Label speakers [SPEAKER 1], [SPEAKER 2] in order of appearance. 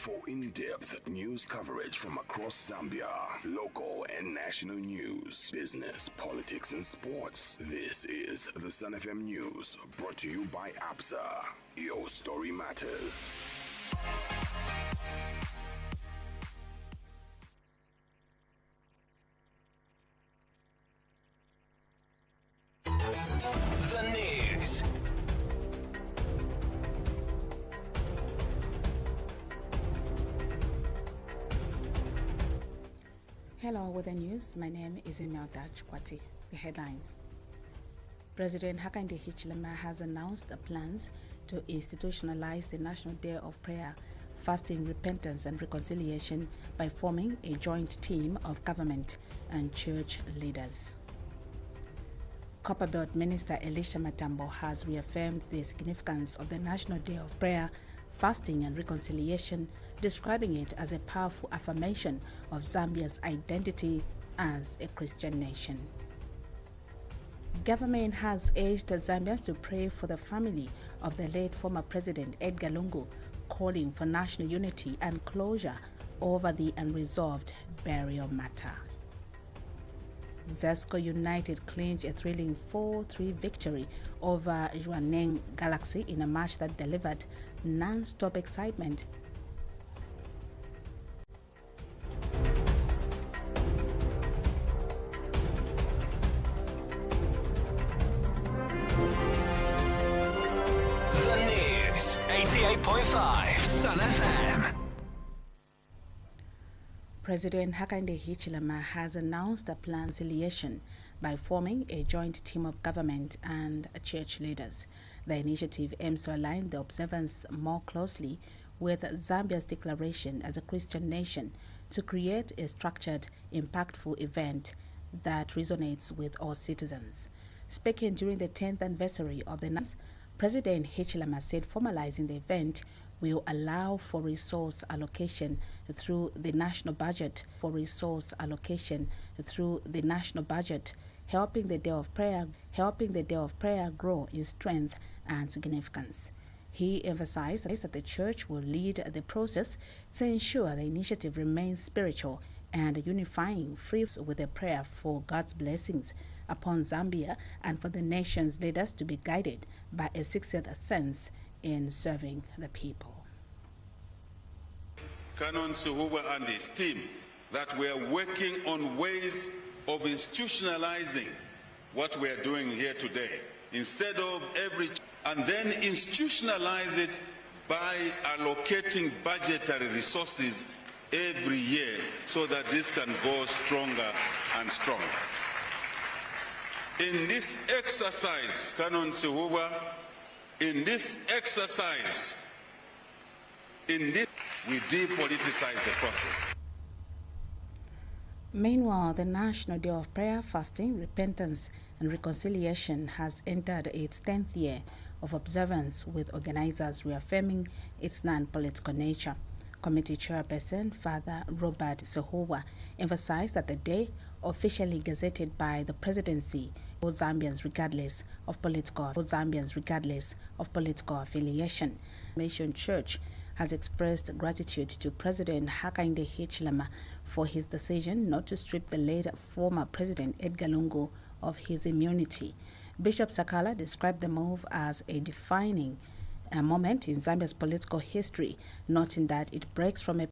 [SPEAKER 1] For in-depth news coverage from across Zambia, local and national news, business, politics, and sports, this is the Sun FM News, brought to you by ABSA. Your story matters.
[SPEAKER 2] The news.
[SPEAKER 3] Hello, with the news. My name is Imelda Kwati. The headlines. President Hakainde Hichilema has announced the plans to institutionalize the National Day of Prayer, Fasting, Repentance and Reconciliation by forming a joint team of government and church leaders. Copperbelt Minister Elisha Matambo has reaffirmed the significance of the National Day of Prayer, Fasting and Reconciliation, describing it as a powerful affirmation of Zambia's identity as a Christian nation. Government has urged Zambians to pray for the family of the late former President Edgar Lungu, calling for national unity and closure over the unresolved burial matter. Zesco United clinched a thrilling 4-3 victory over Jwaneng Galaxy in a match that delivered non-stop excitement.
[SPEAKER 2] The news. 88.5 Sun FM.
[SPEAKER 3] President Hakainde Hichilema has announced a plan of reconciliation by forming a joint team of government and church leaders. The initiative aims to align the observance more closely with Zambia's declaration as a Christian nation to create a structured, impactful event that resonates with all citizens. Speaking during the 10th anniversary of the NAS, President Hichilema said formalizing the event will allow for resource allocation through the national budget, helping the Day of Prayer grow in strength and significance. He emphasized that the church will lead the process to ensure the initiative remains spiritual and unifying, free with a prayer for God's blessings upon Zambia and for the nation's leaders to be guided by a sixth sense in serving the people.
[SPEAKER 4] Canon Suhuba and his team that we are working on ways of institutionalizing what we are doing here today, instead of and then institutionalize it by allocating budgetary resources every year so that this can go stronger and stronger. In this exercise, Canon Suhuba, we depoliticize the process.
[SPEAKER 3] Meanwhile, the National Day of Prayer, Fasting, Repentance and Reconciliation has entered its 10th year of observance, with organizers reaffirming its non-political nature. Committee Chairperson Father Robert Sehowa emphasized that the day, officially gazetted by the presidency, for Zambians regardless of political affiliation. Mission Church has expressed gratitude to President Hakainde Hichilema for his decision not to strip the late former President Edgar Lungu of his immunity. Bishop Sakala described the move as a defining moment in Zambia's political history, noting that it breaks from a